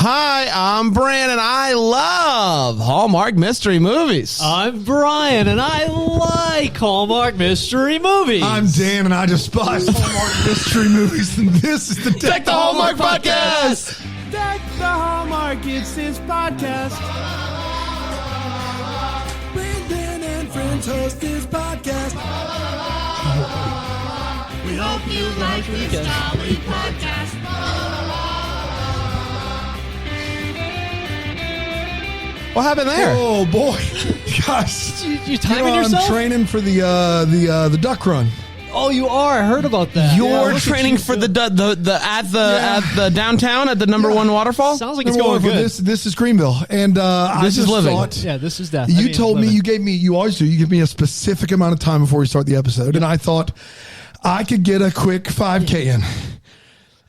Hi, I'm Brandon. I love Hallmark mystery movies. I'm Brian, and I like Hallmark mystery movies. I'm Dan, and I despise Hallmark mystery movies. And this is the Deck the Hallmark Podcast. Deck the Hallmark, it's his podcast. Brandon and friends host this podcast. We hope you like this jolly podcast. What happened there? Oh boy, gosh! You timing yourself? I'm training for the duck run. Oh, you are. I heard about that. You're training for the downtown at the number one waterfall. Sounds like it's going good. This is Greenville, and I This is just living. thought. Yeah, this is death. You told me you gave me. You always do. You give me a specific amount of time before we start the episode, and I thought I could get a quick 5K in.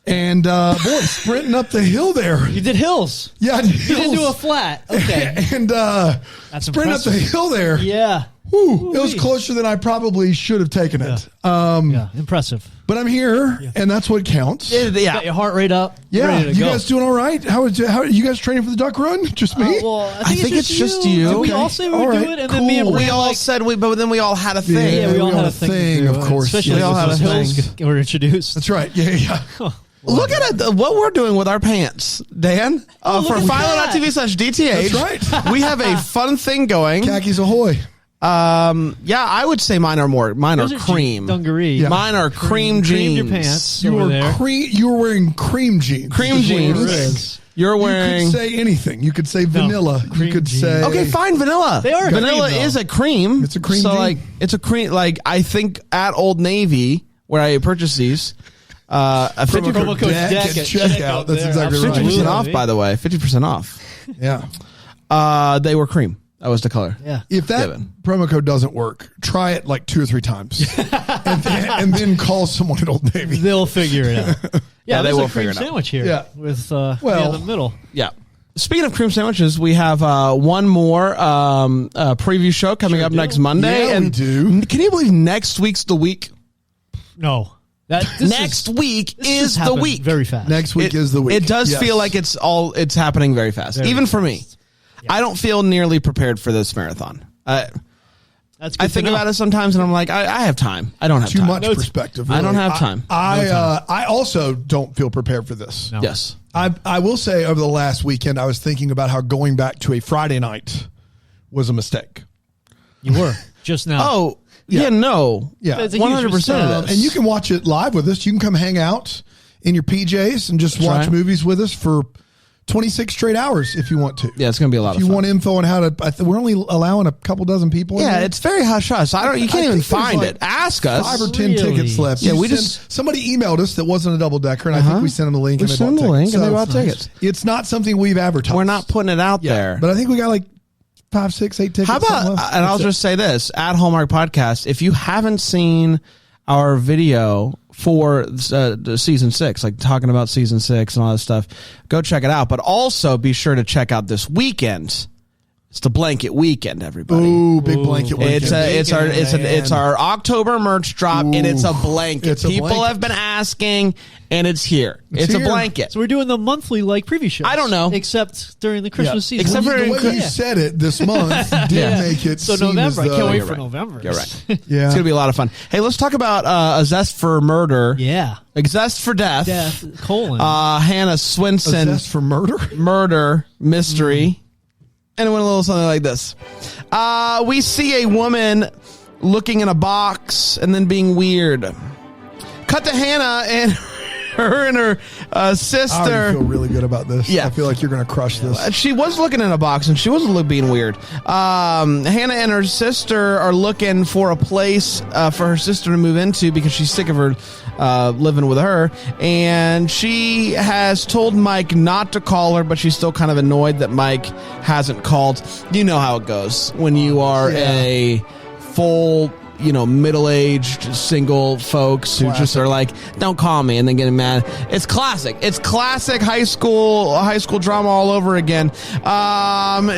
And boy, sprinting up the hill there. You did hills. Yeah, I did hills. You didn't do a flat. Okay. And That's sprinting up the impressive. hill there. Yeah. Whew, it was closer than I probably should have taken it. Yeah, impressive. But I'm here, and that's what counts. Got your heart rate up. Yeah, ready to you go. guys doing all right? How are you guys training for the duck run? Just me? Well, I think it's just you. Did we Okay. all say we All would right, do it? And cool. then me and We Brandon, all said but then we all had a thing. Yeah, we all had a thing, of course. Especially We all had those a hills thing. were introduced. That's right. Yeah. Look at it, what we're doing with our pants, Dan. look For at that. Philo.tv/DTH, That's right. we have a fun thing going. Khakis ahoy. Yeah, I would say mine are Those are cream. dungaree. Yeah. Mine are cream jeans. Your pants. You over were there. you were wearing cream jeans. Cream is what jeans. you're saying. You're You wearing. could say anything. You could say vanilla. You cream could jeans. say Okay, fine, vanilla. They are vanilla cream, though. is a cream. It's a cream So jean. like it's a cream. Like I think at Old Navy where I purchase these, a 50% Promo code Deck DECK at at checkout. That's there. exactly right. Absolutely. off. By the way, 50% off. Yeah. They were cream. That was the color. Yeah. If that Given. promo code doesn't work, try it like 2 or 3 times, and then call someone at Old Navy. They'll figure it out. Yeah, they there's will a cream figure it out. sandwich here. Yeah. With Well- in the middle. Yeah. Speaking of cream sandwiches, we have one more preview show coming up do. next Monday. Yeah, and we do. Can you believe next week's the week? No. Next week is the week. Very fast. Next week is the week. It does Yes. feel like it's happening very fast. Very Even for me. fast. I don't feel nearly prepared for this marathon. That's good I think to know. about it sometimes and I'm like, I have time. I don't have Too time. much No, perspective. I don't really. have time. I also don't feel prepared for this. No. Yes. I will say over the last weekend, I was thinking about how going back to a Friday night was a mistake. You were just now. Oh, yeah, no. Yeah, It's a huge 100% of this. and you can watch it live with us. You can come hang out in your PJs and just watch right. movies with us for 26 straight hours if you want to. Yeah, it's going to be a lot If of you fun. want info on how to, we're only allowing a couple dozen people. in Yeah, there. it's very hush hush. You can't even think there's find like it. Ask us. 5 or 10 Really? tickets left. Yeah, Somebody emailed us that wasn't a double decker, and I think we sent them the link. We and they sent bought them the link tickets. and they So, bought tickets. It's not something we've advertised. We're not putting it out there. But I think we got like 5, 6, 8 tickets. How about, something left. and I'll That's it. just say this, at Hallmark Podcast, if you haven't seen our video for season 6, like talking about season 6 and all that stuff, go check it out. But also be sure to check out this weekend. It's the blanket weekend, everybody. Ooh, big blanket weekend. It's our October merch drop, and it's a blanket. It's a People blanket. have been asking, and it's here. It's a here. blanket. So we're doing the monthly preview shows. I don't know. Except during the Christmas season. Except for the way you Yeah. said it this month did Yeah. make it So seem November. as I can't though- wait You're for right. November. You're right. Yeah. It's going to be a lot of fun. Hey, let's talk about a Zest for Murder. Yeah. A Zest for Death. Death, colon. Hannah A Swensen zest for murder. murder mystery. And it went a little something like this. We see a woman looking in a box and then being weird. Cut to Hannah and her I sister. already feel really good about this. Yeah. I feel like you're going to crush this. She was looking in a box, and she wasn't being weird. Hannah and her sister are looking for a place for her sister to move into because she's sick of her living with her. And she has told Mike not to call her, but she's still kind of annoyed that Mike hasn't called. You know how it goes when you are a full... middle-aged single folks who just are like, don't call me, and then getting mad. It's classic. It's classic high school drama all over again.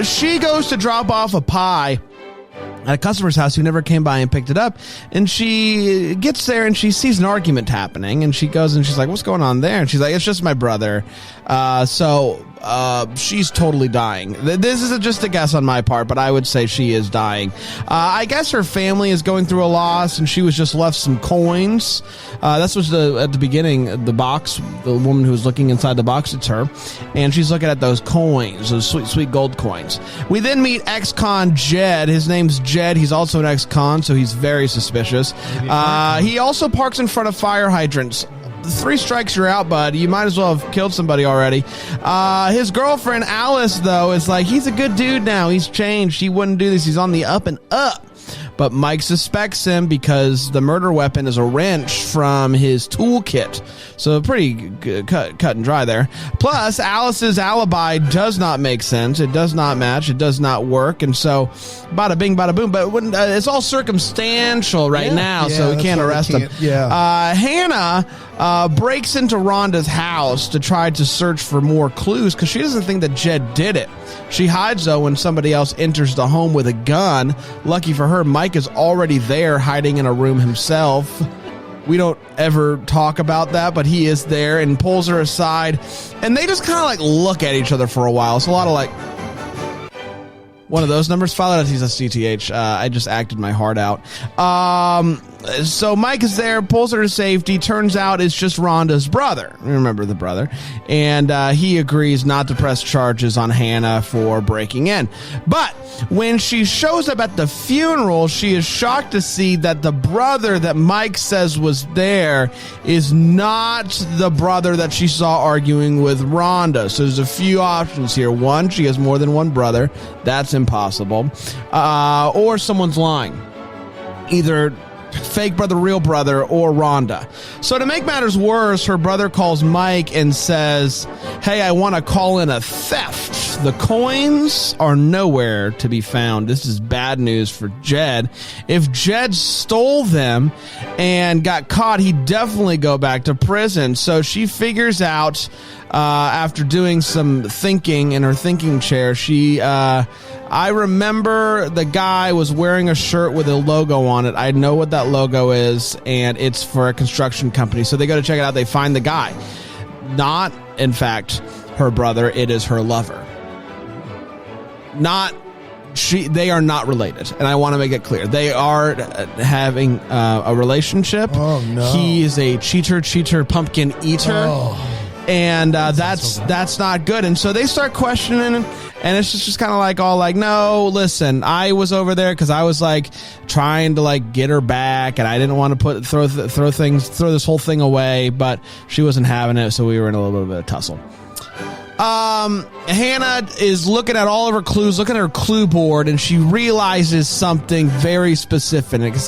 She goes to drop off a pie at a customer's house who never came by and picked it up, and she gets there and she sees an argument happening, and she goes and she's like, what's going on there? And she's like, it's just my brother. So she's totally dying. This is just a guess on my part, but I would say she is dying. I guess her family is going through a loss, and she was just left some coins. That's what's at the beginning, the box, the woman who was looking inside the box, it's her, and she's looking at those coins, those sweet, sweet gold coins. We then meet ex-con Jed. His name's Jed. He's also an ex-con, so he's very suspicious. He also parks in front of fire hydrants. 3 strikes, you're out, bud. You might as well have killed somebody already. His girlfriend, Alice, though, is like, he's a good dude now. He's changed. He wouldn't do this. He's on the up and up. But Mike suspects him because the murder weapon is a wrench from his toolkit. So pretty cut and dry there. Plus, Alice's alibi does not make sense. It does not match. It does not work. And so, bada bing, bada boom. But it's all circumstantial now, so we can't arrest him. Yeah. Hannah breaks into Rhonda's house to try to search for more clues because she doesn't think that Jed did it. She hides, though, when somebody else enters the home with a gun. Lucky for her, Mike is already there, hiding in a room himself. We don't ever talk about that, but he is there and pulls her aside. And they just kind of like look at each other for a while. It's a lot of like... One of those numbers. Philo, he's a CTH. I just acted my heart out. So Mike is there, pulls her to safety. Turns out it's just Rhonda's brother. Remember the brother. And he agrees not to press charges on Hannah for breaking in. But when she shows up at the funeral, she is shocked to see that the brother that Mike says was there is not the brother that she saw arguing with Rhonda. So there's a few options here. One, she has more than one brother. That's impossible. Or someone's lying. Either fake brother, real brother, or Rhonda. So to make matters worse, her brother calls Mike and says, hey, I want to call in a theft. The coins are nowhere to be found. This is bad news for Jed. If Jed stole them and got caught, he'd definitely go back to prison. So she figures out, after doing some thinking in her thinking chair, I remember the guy was wearing a shirt with a logo on it. I know what that logo is, and it's for a construction company. So they go to check it out. They find the guy. Not, in fact, her brother. It is her lover. They are not related, and I want to make it clear. They are having a relationship. Oh, no. He is a cheater, pumpkin eater. Oh. And that's not good. And so they start questioning, and it's just kind of like all like, no, listen, I was over there because I was like trying to like get her back, and I didn't want to throw this whole thing away, but she wasn't having it, so we were in a little bit of a tussle. Hannah is looking at all of her clues, looking at her clue board, and she realizes something very specific. It's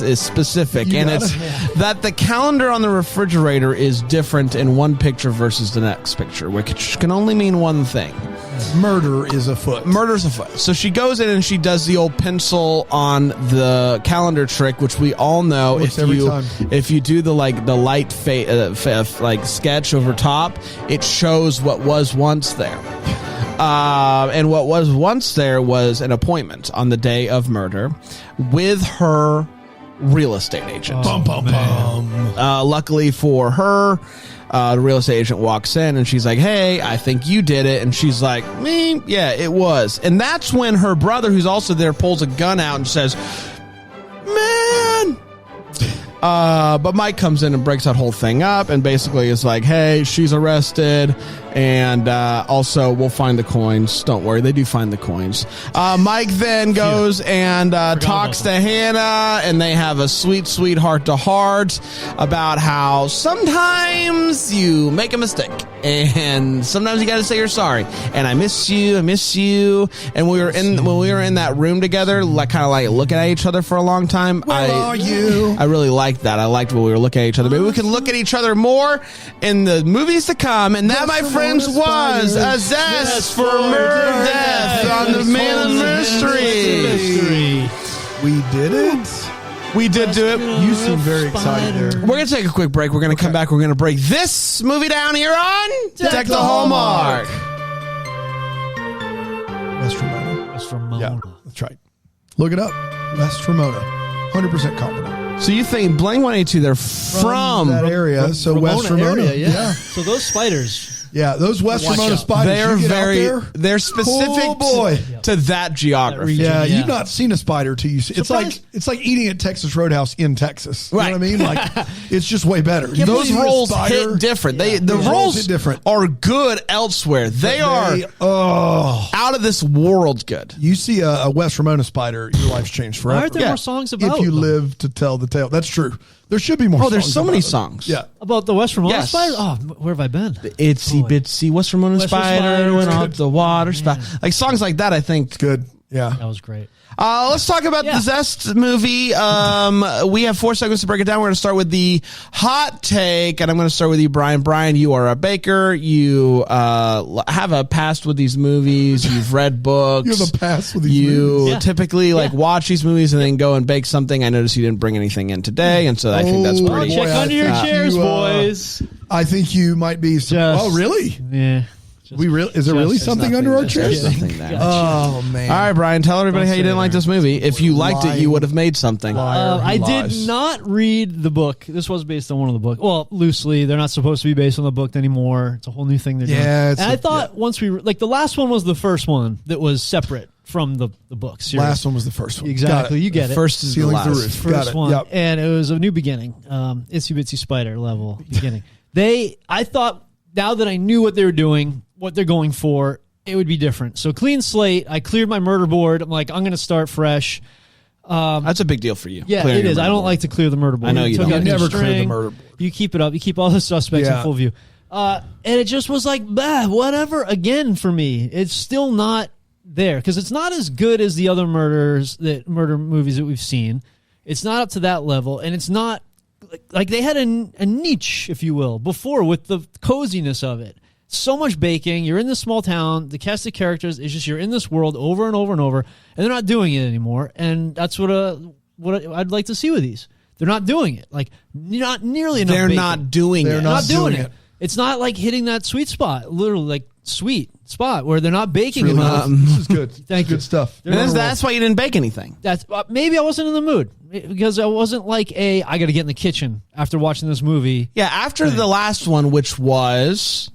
that the calendar on the refrigerator is different in one picture versus the next picture, which can only mean one thing. Murder is afoot. Murder's afoot. So she goes in and she does the old pencil on the calendar trick, which we all know. If you do the light sketch over top, it shows what was once there. And what was once there was an appointment on the day of murder with her real estate agent. Luckily for her, the real estate agent walks in and she's like, hey, I think you did it. And she's like, me? Yeah, it was. And that's when her brother, who's also there, pulls a gun out and says, man. But Mike comes in and breaks that whole thing up and basically is like, hey, she's arrested. And also, we'll find the coins. Don't worry, they do find the coins. Mike then goes and talks to Hannah, and they have a sweet, sweet heart-to-heart about how sometimes you make a mistake, and sometimes you got to say you're sorry. And I miss you. And when we were in that room together, like kind of like looking at each other for a long time. Where are you? I really liked that. I liked when we were looking at each other. Maybe we can look at each other more in the movies to come. And that, my friends, was a Zest for Murder Death on the Man of Mystery. We did it. We did do it. You seem very excited there. We're going to take a quick break. We're going to come back. We're going to break this movie down here on Deck the Hallmark. West Ramona. That's from Mona. Yeah, that's right. Look it up. West Ramona. 100% confident. So you think Blink 182, they're from that area. So Ramona West Ramona. area, yeah. So those spiders. Yeah, those West Ramona spiders. They're specific to that geography. Yeah, you've not seen a spider till you see. It's like eating at Texas Roadhouse in Texas. You know what I mean? Like it's just way better. Those rolls hit different. The rolls hit different. are good elsewhere. They are out of this world good. You see a West Ramona spider, your life's changed forever. Why aren't there more songs about if you them? live to tell the tale? That's true. There should be more. Oh, there's songs so many about it. songs. Yeah, about the West Ramona spider. Oh, where have I been? The itsy bitsy West Ramona spider went up the water. Like songs like that, I think. It's good. Yeah, that was great. Let's talk about the Zest movie. We have 4 segments to break it down. We're going to start with the hot take, and I'm going to start with you, Brian. Brian, you are a baker. You have a past with these movies. You've read books. You have a past with these movies. You typically watch these movies and then go and bake something. I noticed you didn't bring anything in today, and so I think that's pretty. Check under your chairs, boys. I think you might be. Oh, really? Yeah. Is there really something under our chairs? Oh man! All right, Brian, tell everybody how you didn't like this movie. If you liked it, you would have made something. I did not read the book. This was based on one of the books. Well, loosely, they're not supposed to be based on the book anymore. It's a whole new thing they're doing. And I thought once we the last one was the first one that was separate from the book series. Last one was the first one. Exactly, you get it. First is the last. The roof. First one, and it was a new beginning. Itsy bitsy spider level beginning. I thought now that I knew what they were doing, what they're going for, it would be different. So clean slate. I cleared my murder board. I'm like, I'm going to start fresh. That's a big deal for you. Yeah, it is. I don't like to clear the murder board. I know you don't. You never clear the murder board. You keep it up. You keep all the suspects in full view. And it just was like, whatever again for me. It's still not there because it's not as good as the other murder movies that we've seen. It's not up to that level, and it's not like they had a niche, if you will, before with the coziness of it. So much baking. You're in this small town. The cast of characters is just you're in this world over and over and over, and they're not doing it anymore. And that's what I'd like to see with these. They're not doing it. Like not nearly enough. They're baking. not doing it. They're not doing it. It's not like hitting that sweet spot, literally like sweet spot where they're not baking really enough. This is good. Thank you. Good stuff. That's why you didn't bake anything. That's maybe I wasn't in the mood because I wasn't like I got to get in the kitchen after watching this movie. Yeah, after the last one, which was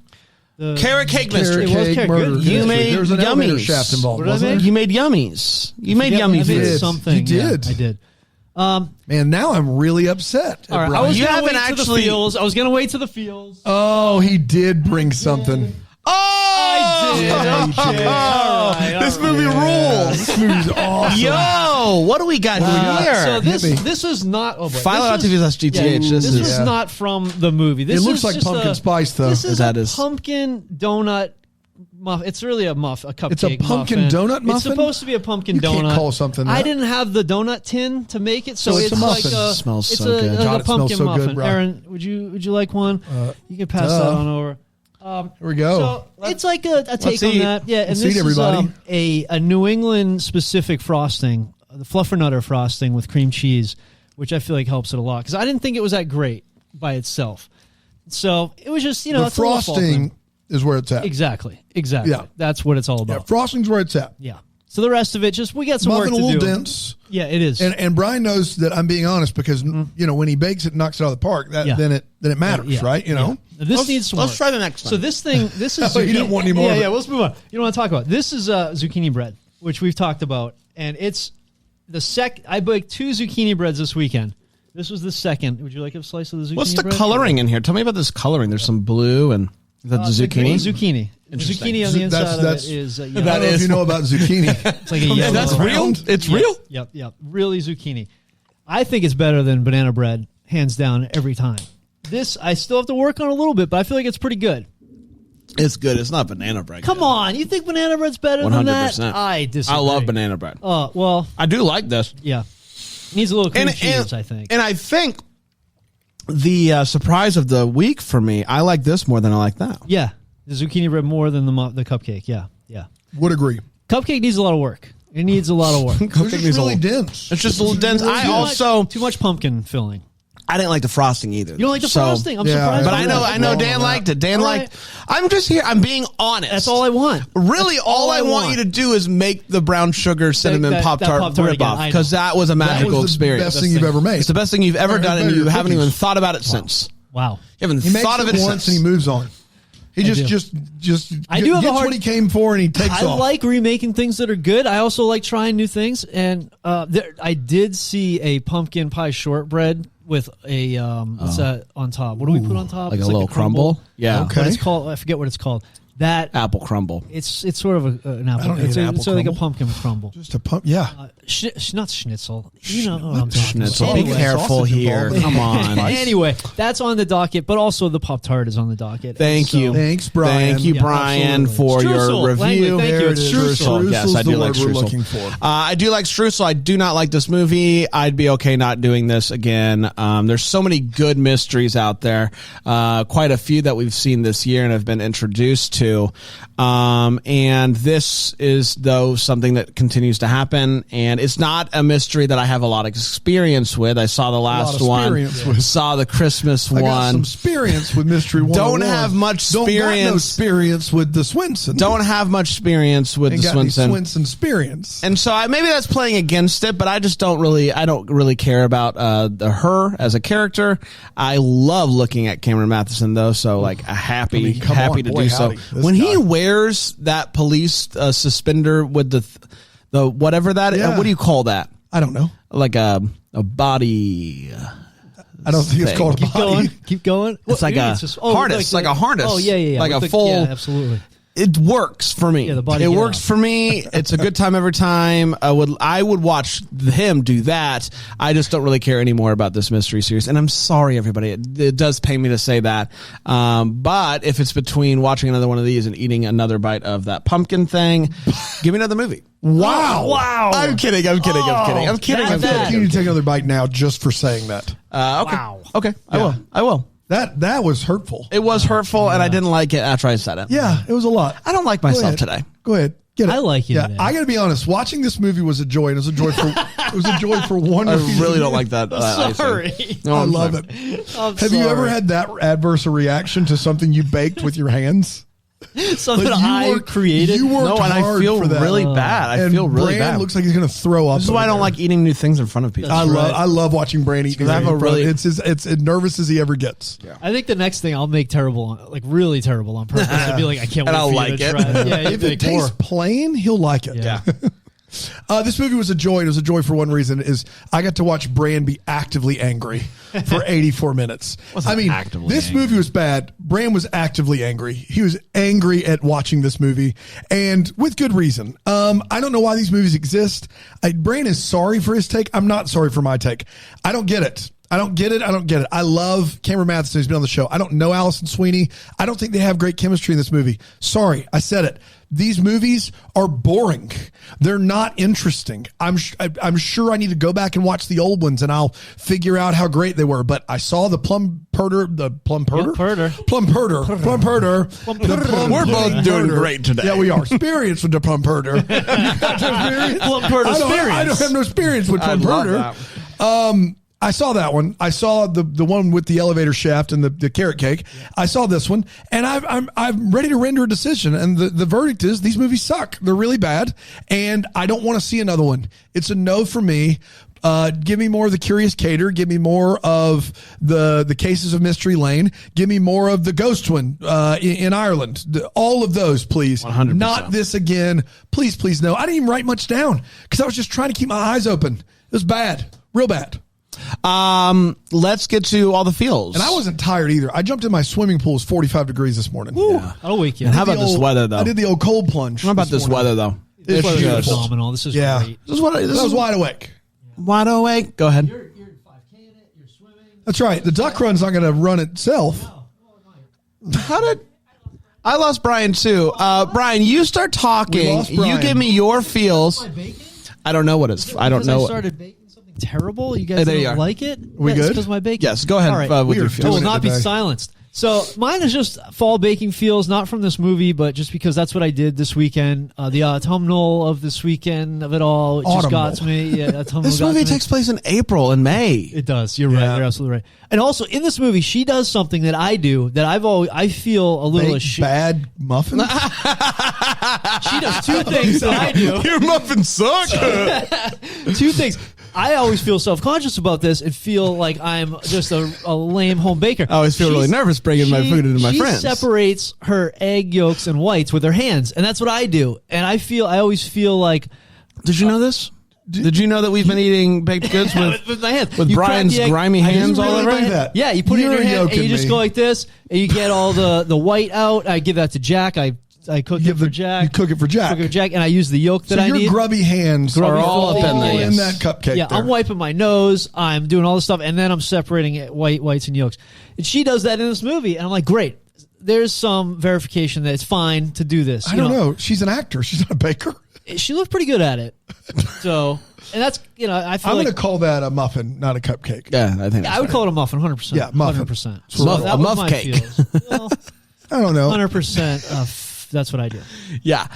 carrot cake mystery. It was carrot murder. You made there was an elevator yummies. shaft involved. What did I Wasn't make? there? You made yummies. You made yummy I made food. something. You did. Yeah, I did. Man, now I'm really upset. All right, Brian. I was You going to wait haven't to the actually- feels. I was going to wait to the feels. Oh, he did bring something. Oh! I did. Okay. All right, This movie rules. This movie's awesome. Yo, what do we got here? So Hit me. this is not. Oh boy, Philo.tv/GTH. This is not from the movie. This It looks is like just pumpkin spice, though. This is That a is. pumpkin donut muff. It's really a cupcake. It's a pumpkin muffin. donut It's muffin? supposed to be a pumpkin You donut. can't call something I that. didn't have the donut tin to make it, so So it's a like muffin. a Smells it's so a, good. like God, a it smells pumpkin so good, muffin. bro. Aaron, would you like one? You can pass that on over. Here we go. So it's like a take on eat. that. Yeah, and Let's this eat, everybody. is a New England specific frosting, the Fluffernutter frosting with cream cheese, which I feel like helps it a lot because I didn't think it was that great by itself. So it was just the it's a little fault frosting thing. is where it's at. Exactly. Yeah. That's what it's all Yeah, about. frosting's where it's at. Yeah. So the rest of it, just we got some Muffin work a to little do. dense. Yeah, it is. And Brian knows that I'm being honest because when he bakes it and knocks it out of the park, then it matters, Yeah. right? You know. Yeah. This needs some Let's work. try the next one. So this is Oh, you don't want any more of it. Yeah, let's move on. You don't want to talk about it. This is zucchini bread, which we've talked about, and it's the I baked 2 zucchini breads this weekend. This was the second. Would you like a slice of the zucchini What's the bread? coloring in here? Tell me about this coloring. There's some blue and is that the The green zucchini? zucchini. The zucchini on the inside That's- of it is I don't know if is- you know about zucchini. it's like a yellow. That's real? It's real? Yep. Really zucchini. I think it's better than banana bread, hands down, every time. This I still have to work on a little bit, but I feel like it's pretty good. It's good. It's not banana bread. Come on, you think banana bread's better than that? 100%. I disagree. I love banana bread. Well, I do like this. yeah. Needs a little cream cheese, I think. And I think the surprise of the week for me, I like this more than I like that. Yeah, the zucchini bread more than the cupcake. Yeah. Would agree. Cupcake needs a lot of work. It needs a lot of work. It's just really dense. It's just a little dense. I also too much pumpkin filling. I didn't like the frosting either. You don't like the frosting? I'm surprised. But by I that. know Dan liked it. Dan liked. I'm just here. I'm being honest. That's all I want. Really, all I want you to do is make the brown sugar cinnamon that Pop-Tart Pop-Tart again. rip-off because that was a magical That was the experience. best thing you've ever made. It's the best thing you've ever done, and better you than haven't cookies. even thought about it since. Wow. You haven't He makes thought of it it once since. and he moves on. He just I do have gets a hard, what he came for and he takes off. I like remaking things that are good. I also like trying new things. And I did see a pumpkin pie shortbread with a what's that on top? What do we put on top? Like It's a little crumble? Yeah. Okay. But it's called. I forget what it's called. That Apple crumble. it's sort of an apple. don't eat It's, an apple it's like a crumble. pumpkin crumble. Just a pump. Yeah. Not schnitzel. You know what I'm talking Schnitzel. about. Be Anyway. careful sausage here. involved. Come on. Anyway, that's on the docket, but also the Pop-Tart is on the docket. Thank So- you. Thanks, Brian. Thank you, Yeah, Brian, absolutely. for Streusel. your review. Langley, thank you. There It's it is. streusel. Yes, I Streusel's do the like word we're streusel. looking for. I do like streusel. I do not like this movie. I'd be okay not doing this again. There's so many good mysteries out there. Quite a few that we've seen this year and have been introduced to. And this is, though, something that continues to happen. And it's not a mystery that I have a lot of experience with. I saw the last one. experience with. Saw the Christmas I got some one. experience with Mystery 101. Don't have much Don't got no experience. experience with the Swensen. Don't have much experience with Ain't the got any Swensen. Swensen experience. And so maybe that's playing against it, but I don't really care about her as a character. I love looking at Cameron Matheson though, so like happy come on, to boy, do so. howdy, this When he guy. wears that police suspender with the whatever that Yeah. what do you call that? I don't know. Like a body. I don't think it's Thing. called a Keep body. going. Keep going. It's like a harness, like a harness. Oh yeah. Like With a full- Yeah, absolutely. It works for me. Yeah, the body it get works out. for me. It's a good time every time. I would watch him do that. I just don't really care anymore about this mystery series. And I'm sorry, everybody. It does pain me to say that. But if it's between watching another one of these and eating another bite of that pumpkin thing, give me another movie. Wow. Wow. I'm kidding. I'm kidding. now I feel like that- you need to take another bite now just for saying that. Okay. Wow. Okay. I will. That was hurtful. It was hurtful, and I didn't like it after I said it. Yeah, it was a lot. I don't like Go myself ahead. today. Go ahead. Get it. I like you Yeah, today. I got to be honest. Watching this movie was a joy. And it was a joy for one I reason. really don't like that. Sorry. No, I I'm love sorry. it. I'm Have you ever sorry. had that adverse a reaction to something you baked with your hands? something Like, you I worked- created? you worked No, and I hard feel for that. really bad. I And feel really Brand bad. looks like he's going to throw up. This is why I don't like eating new things in front of people. I love watching Brand eat. I have a really- it's as nervous as he ever gets. I think the next thing I'll make terrible, like really terrible on purpose. I'll be like, I can't wait And I'll for you like to it. try it. Yeah, If it tastes plain, he'll like it. Yeah. This movie was a joy. It was a joy for one reason: is I got to watch Bran be actively angry for 84 minutes. I mean, actively this angry. movie was bad. Bran was actively angry. He was angry at watching this movie, and with good reason. I don't know why these movies exist. Bran is sorry for his take. I'm not sorry for my take. I don't get it. I don't get it. I love Cameron Matheson, who's been on the show. I don't know Allison Sweeney. I don't think they have great chemistry in this movie. Sorry, I said it. These movies are boring. They're not interesting. I'm sure I need to go back and watch the old ones and I'll figure out how great they were. But I saw the Plum Perder. We're both doing great today. Yeah, we are. Experience with the Plum Perder. You got no experience? Plum Perder I don't have no experience with Plum love Perder. I saw that one. I saw the one with the elevator shaft and the carrot cake. I saw this one, and I'm ready to render a decision. And the verdict is these movies suck. They're really bad, and I don't want to see another one. It's a no for me. Give me more of the Curious Cater. Give me more of the Cases of Mystery Lane. Give me more of the Ghost one in Ireland. All of those, please. 100%. Not this again. Please, please, no. I didn't even write much down because I was just trying to keep my eyes open. It was bad, real bad. Let's get to all the feels. And I wasn't tired either. I jumped in my swimming pool. It was 45 degrees this morning. Yeah. I'll wake you. And how up. about this weather, though? I did the old cold plunge. How about this morning. weather, though? This This weather is is phenomenal. This is Yeah. great. This is what I was wide awake. wide awake. Go ahead. You're 5K in it. You're swimming. That's right. The duck run's not going to run itself. How did I lost Brian too? Brian, you start We talking. lost You Brian. give me your feels. Bacon? I don't know what it's. I don't Because know. I started baking something terrible. You guys There you don't are. like it? We good? Because my bacon. Yes, go ahead All right. with We your are I feels. will doing it not be today. silenced. So mine is just fall baking feels, not from this movie, but just because that's what I did this weekend. The autumnal of this weekend of it all, it just got to me. Yeah, autumnal This got movie to me. takes place in April and May. It does. You're right. You're absolutely right. And also in this movie, she does something that I do that I feel a little Baked ashamed. bad muffins. She does two things that I do. Your muffins suck. Two things. I always feel self-conscious about this and feel like I'm just a lame home baker. I always feel really nervous bringing my food into my friends. She separates her egg yolks and whites with her hands, and that's what I do. And I always feel like... Did you know this? Did you know that we've been eating baked goods with my hands? With Brian's grimy hands all over it? Yeah, you put it in your hand and you just go like this, and you get all the white out. I give that to Jack. I cook it for Jack. You cook it for Jack. And I use the yolk that I need. Your grubby hands are all up in that cupcake. Yeah, there. I'm wiping my nose. I'm doing all this stuff, and then I'm separating it, whites and yolks. And she does that in this movie, and I'm like, great. There's some verification that it's fine to do this. I don't know. She's an actor. She's not a baker. She looked pretty good at it. So, and that's, I feel I'm going to call that a muffin, not a cupcake. Yeah, I think. Yeah, I would call it a muffin, 100%. Yeah, muffin. 100%. So a muff cake. Well, I don't know. 100%. That's what I do. Yeah.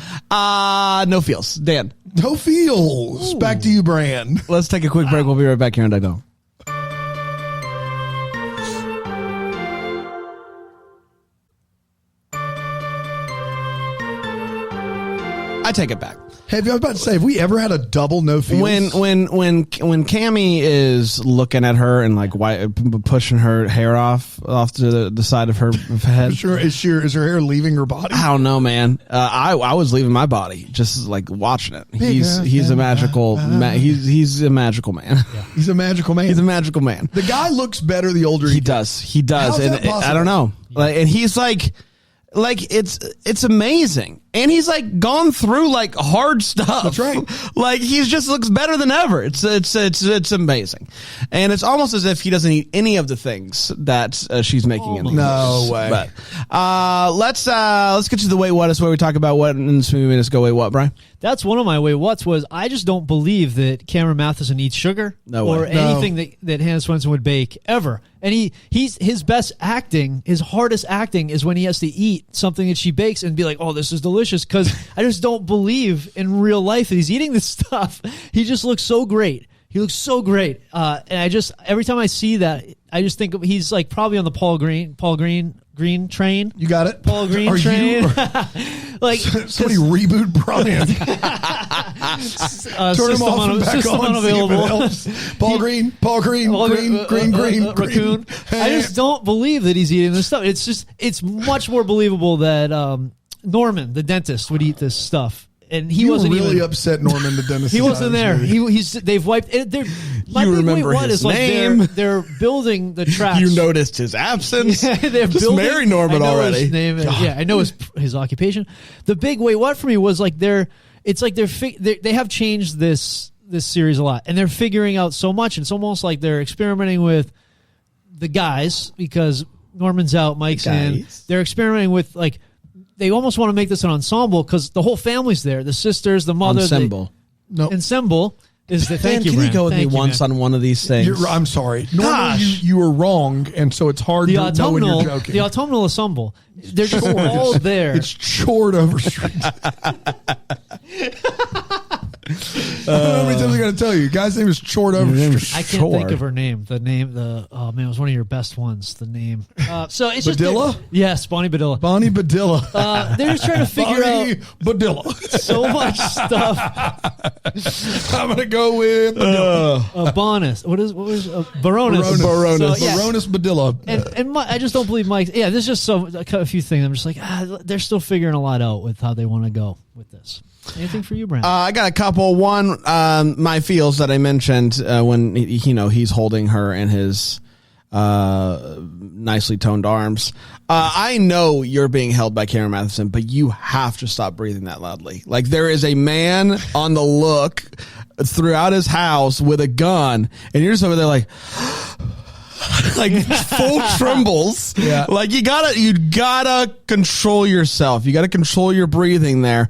No feels. Dan. No feels. Ooh. Back to you, Bran. Let's take a quick break. We'll be right back here on Deck Dog. I take it back. Hey, I was about to say, have we ever had a double no feels? When Cammie is looking at her and like pushing her hair off to the side of her head, is her hair leaving her body? I don't know, man. I was leaving my body, just like watching it. He's a magical he's a magical man. Yeah. He's a magical man. He's a magical man. The guy looks better the older he does. He does. How's that possible? I don't know. Like, and he's like it's amazing. And he's like gone through like hard stuff. That's right. Like he just looks better than ever. It's amazing. And it's almost as if he doesn't eat any of the things that she's making in the No way. But let's get to the wait what is where we talk about what in this movie made us go wait what, Brian? That's one of my wait whats was I just don't believe that Cameron Matheson eats sugar or anything that Hannah Swensen would bake ever. And his best acting, his hardest acting is when he has to eat something that she bakes and be like, oh, this is delicious. Because I just don't believe in real life that he's eating this stuff. He just looks so great. He looks so great. And I just, every time I see that, I just think he's like probably on the Paul Green train. You got it? Paul Green train. Like somebody reboot Brian. Turn him off and back on. Unavailable. Paul Green, Green. Raccoon. I just don't believe that he's eating this stuff. It's much more believable that Norman, the dentist, would eat this stuff. And he wasn't really upset. Norman, the dentist. He wasn't there. They've wiped. My you big remember wait his is name? Like they're building the tracks. You noticed his absence. Yeah, they're just building, marry Norman I know already. His name. Yeah, I know his occupation. The big wait what for me was like they have changed this series a lot, and they're figuring out so much. And it's almost like they're experimenting with the guys because Norman's out, Mike's in. They're experimenting with like. They almost want to make this an ensemble because the whole family's there. The sisters, the mother. Ensemble. Ensemble is the thank you, can Brand. you go with me once on one of these things? I'm sorry. Normally you were wrong, and so it's hard to know when you're joking. The autumnal ensemble. They're just all there. It's chored over street. I don't know how many times I got to tell you. Guy's name is Chord Overstreet. I can't think of her name. Oh man, it was one of your best ones. The name. So it's Badilla? Yes, Bonnie Badilla. Bonnie Badilla. They're just trying to figure out Badilla. So much stuff. I'm gonna go with Bonis. What was Baroness? Baroness. So, yeah. Baroness Badilla. And I just don't believe Mike. Yeah, there's just a few things. I'm just like they're still figuring a lot out with how they want to go with this. Anything for you, Brandon? I got a couple. One, my feels that I mentioned when he's holding her in his nicely toned arms. I know you're being held by Cameron Matheson, but you have to stop breathing that loudly. Like there is a man on the look throughout his house with a gun, and you're just over there like. Like full trembles. Yeah. Like you gotta control yourself. You gotta control your breathing there.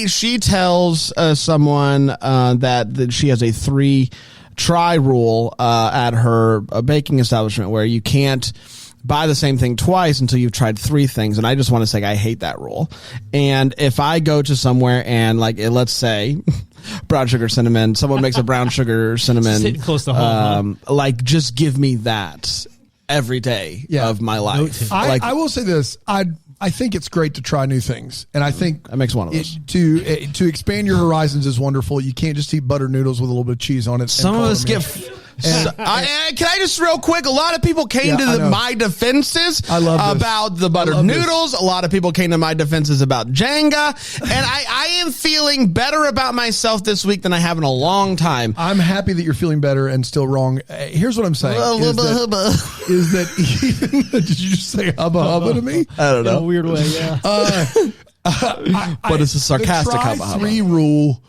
She tells someone that she has a 3-try rule at her baking establishment where you can't buy the same thing twice until you've tried 3 things. And I just want to say I hate that rule. And if I go to somewhere and like let's say brown sugar cinnamon, someone makes a brown sugar cinnamon, sitting close to home, like just give me that every day of my life. I will say this: I think it's great to try new things, and I think that makes one of us. To expand your horizons is wonderful. You can't just eat buttered noodles with a little bit of cheese on it. Some of us get. Can I just real quick? A lot of people came to my defenses about the buttered noodles. A lot of people came to my defenses about Jenga, and I am feeling better about myself this week than I have in a long time. I'm happy that you're feeling better and still wrong. Here's what I'm saying: is that even did you just say hubba hubba to me? I don't know, in a weird way, yeah. But it's a sarcastic the hubba hubba. 3 rule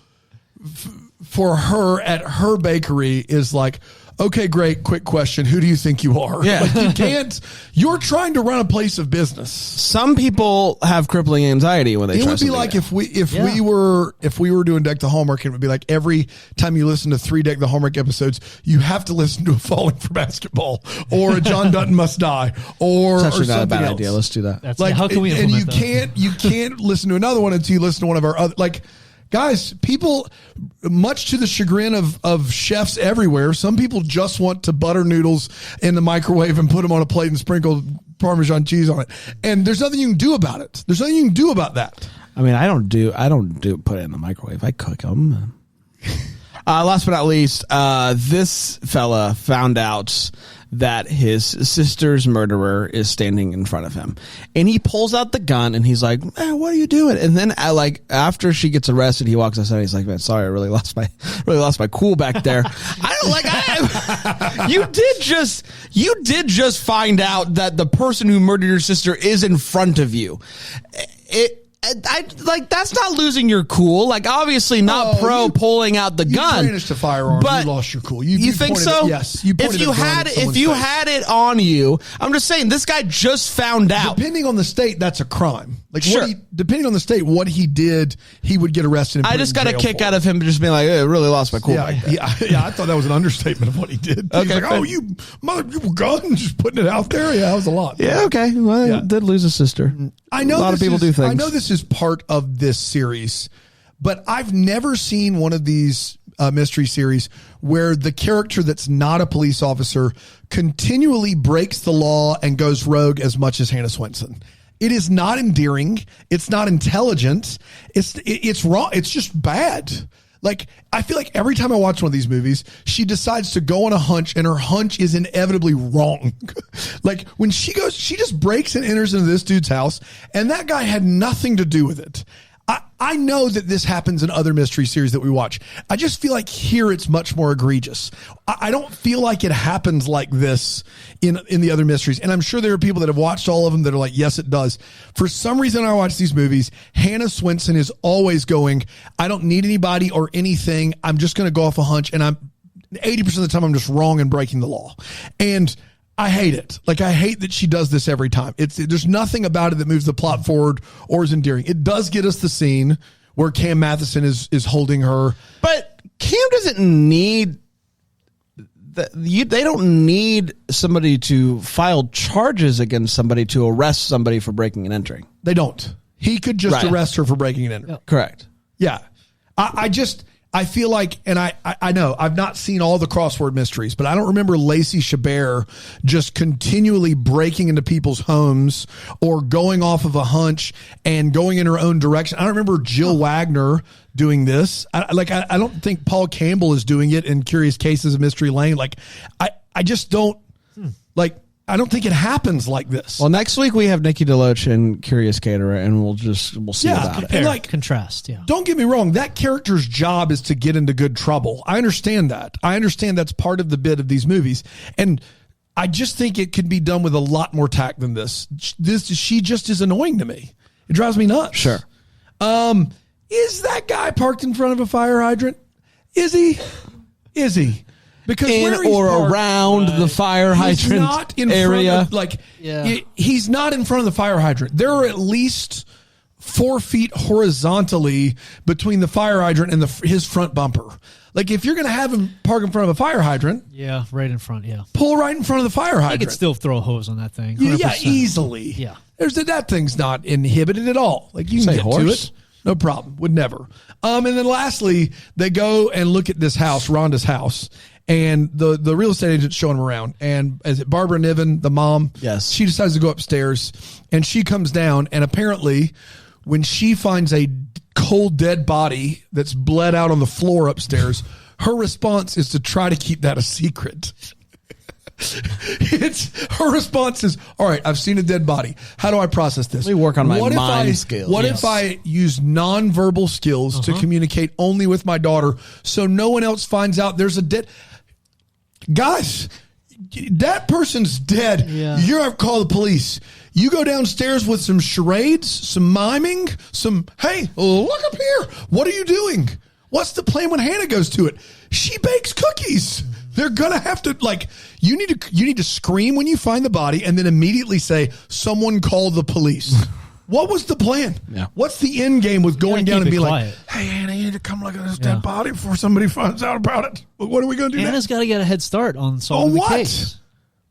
for her at her bakery is like, okay, great. Quick question. Who do you think you are? Yeah. Like you can't, you're trying to run a place of business. Some people have crippling anxiety when they try something. It would be like if we were doing Deck the Hallmark, it would be like every time you listen to 3 Deck the Hallmark episodes, you have to listen to a Falling for Basketball or a John Dutton Must Die or it's actually or not a something bad else. idea. Let's do that. That's like, how can we implement and you can't listen to another one until you listen to one of our other, like, guys, people, much to the chagrin of chefs everywhere, some people just want to butter noodles in the microwave and put them on a plate and sprinkle Parmesan cheese on it. And there's nothing you can do about it. There's nothing you can do about that. I mean, I don't put it in the microwave. I cook them. Last but not least, this fella found out that his sister's murderer is standing in front of him, and he pulls out the gun and he's like, "Man, what are you doing?" And then after she gets arrested, he walks outside and he's like, "Man, sorry, I really lost my cool back there." You did just find out that the person who murdered your sister is in front of you. That's not losing your cool. Like, obviously not pulling out the gun. You brandished a firearm, but you lost your cool. You think so? Yes. If you had it on you, I'm just saying, this guy just found out. Depending on the state, that's a crime. Like, sure. Depending on the state, what he did, he would get arrested. And I just got a kick out of him just being like, "Hey, I really lost my cool." Yeah, I thought that was an understatement of what he did. Okay, he was like, "Oh, you gun, just putting it out there." Yeah, that was a lot. Yeah, okay. Well, he did lose a sister. I know a lot of people do things. I know this is part of this series, but I've never seen one of these mystery series where the character that's not a police officer continually breaks the law and goes rogue as much as Hannah Swensen. It is not endearing. It's not intelligent. It's wrong. It's just bad. Like, I feel like every time I watch one of these movies, she decides to go on a hunch, and her hunch is inevitably wrong. Like, when she just breaks and enters into this dude's house, and that guy had nothing to do with it. I know that this happens in other mystery series that we watch. I just feel like here it's much more egregious. I don't feel like it happens like this in the other mysteries. And I'm sure there are people that have watched all of them that are like, yes, it does. For some reason, I watch these movies, Hannah Swensen is always going, I don't need anybody or anything. I'm just going to go off a hunch. And 80% of the time, I'm just wrong and breaking the law. And I hate it. Like, I hate that she does this every time. There's nothing about it that moves the plot forward or is endearing. It does get us the scene where Cam Matheson is holding her. But Cam doesn't need they don't need somebody to file charges against somebody to arrest somebody for breaking and entering. They don't. He could just arrest her for breaking and entering. Yep. Correct. Yeah. I feel like, and I know I've not seen all the crossword mysteries, but I don't remember Lacey Chabert just continually breaking into people's homes or going off of a hunch and going in her own direction. I don't remember Jill Wagner doing this. I don't think Paul Campbell is doing it in Curious Cases of Mystery Lane. Like, I just don't I don't think it happens like this. Well, next week we have Nikki DeLoach and Curious Caterer, and we'll see about it. And like, contrast, yeah. Don't get me wrong. That character's job is to get into good trouble. I understand that. I understand that's part of the bit of these movies. And I just think it could be done with a lot more tact than this. She just is annoying to me. It drives me nuts. Sure. Is that guy parked in front of a fire hydrant? Is he? Because in or parked, around the fire hydrant not in area. Front of, he's not in front of the fire hydrant. There are at least 4 feet horizontally between the fire hydrant and his front bumper. Like, if you're going to have him park in front of a fire hydrant. Yeah, right in front, yeah. Pull right in front of the fire hydrant. You could still throw a hose on that thing. 100%. Yeah, easily. Yeah. That thing's not inhibited at all. Like, you can get to it. No problem. Would never. And then lastly, they go and look at this house, Rhonda's house. and the real estate agent's showing him around. And is it Barbara Niven, the mom? Yes. She decides to go upstairs, and she comes down, and apparently when she finds a cold, dead body that's bled out on the floor upstairs, her response is to try to keep that a secret. Her response is, all right, I've seen a dead body. How do I process this? Let me work on my mind skills. What if I use nonverbal skills to communicate only with my daughter so no one else finds out there's a dead... Guys, that person's dead. Yeah. You're going to call the police. You go downstairs with some charades, some miming, hey, look up here. What are you doing? What's the plan when Hannah goes to it? She bakes cookies. They're going to have to, you need to scream when you find the body and then immediately say, someone call the police. What was the plan? Yeah. What's the end game with going down and being quiet. like, hey, Hannah, you need to come look at this dead body before somebody finds out about it. What are we going to do Hannah's now? got to get a head start on solving the what? case.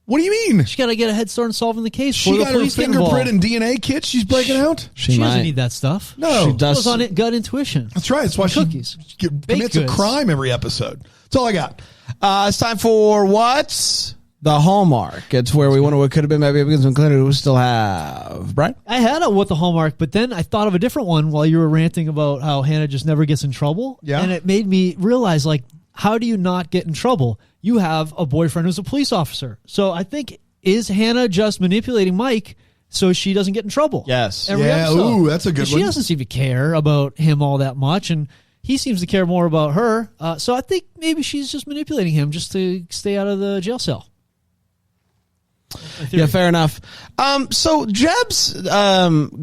What do you mean? She got to get a head start on solving the case. She before got the her police get fingerprint involved. and DNA kit she's breaking out? She might. doesn't need that stuff. No. She It does. goes on gut intuition. That's right. That's why Cookies. she commits a goods. crime every episode. That's all I got. It's time for what's the Hallmark. It's where we wonder what could have been, maybe because included we still have. Brian? I had a what the Hallmark, but then I thought of a different one while you were ranting about how Hannah just never gets in trouble. Yeah. And it made me realize, how do you not get in trouble? You have a boyfriend who's a police officer. So I think, is Hannah just manipulating Mike so she doesn't get in trouble? Yes. Every Yeah, episode. ooh, that's a good She one. doesn't seem to care about him all that much, and he seems to care more about her. So I think maybe she's just manipulating him just to stay out of the jail cell. Yeah, fair enough. So Jeb's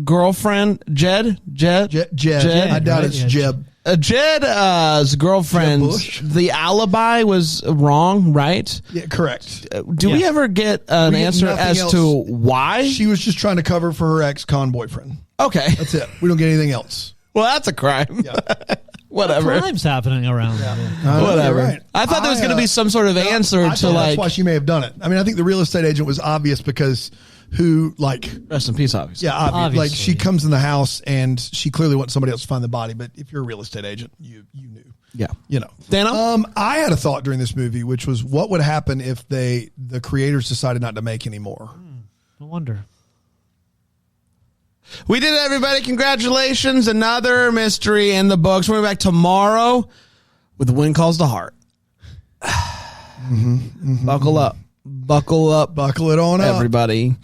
girlfriend, Jed. I doubt right? it's Yeah, Jeb. Jed's girlfriend, Jeb Bush? the alibi was wrong, right? Yeah, correct. Do we Yeah. ever get an We get answer nothing as else. to why? She was just trying to cover for her ex-con boyfriend. Okay. That's it. We don't get anything else. Well, that's a crime. Yeah. Whatever. Crime's happening around. Whatever. You're right. I thought there was going to be some sort of answer I to thought that's why she may have done it. I mean, I think the real estate agent was obvious because rest in peace, obviously. yeah, obvious. Like she Obviously. comes in the house and she clearly wants somebody else to find the body. But if you're a real estate agent, you knew. Yeah. You know. Dano? I had a thought during this movie, which was what would happen if the creators decided not to make any more. No wonder. We did it, everybody. Congratulations. Another mystery in the books. We're back tomorrow with The Wind Calls the Heart. Buckle up. Buckle up. Buckle it on up. Everybody.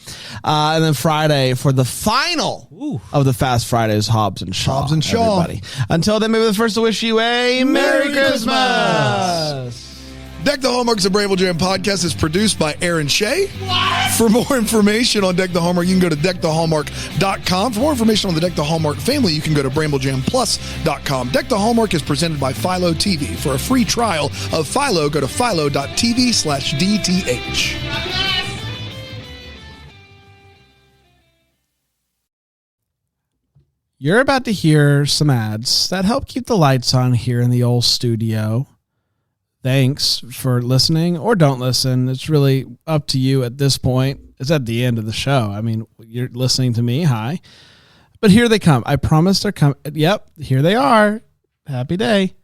And then Friday for the final of the Fast Fridays, Hobbs and Shaw. Hobbs and Shaw. Everybody. Until then, maybe the first to wish you a Merry Christmas. Deck the Hallmark's a Bramble Jam podcast is produced by Aaron Shea. What? For more information on Deck the Hallmark, you can go to deckthehallmark.com. For more information on the Deck the Hallmark family, you can go to bramblejamplus.com. Deck the Hallmark is presented by Philo TV. For a free trial of Philo, go to philo.tv/DTH. You're about to hear some ads that help keep the lights on here in the old studio. Thanks for listening or don't listen. It's really up to you at this point. It's at the end of the show. I mean, you're listening to me. Hi. But here they come. I promise they're coming. Yep, here they are. Happy day.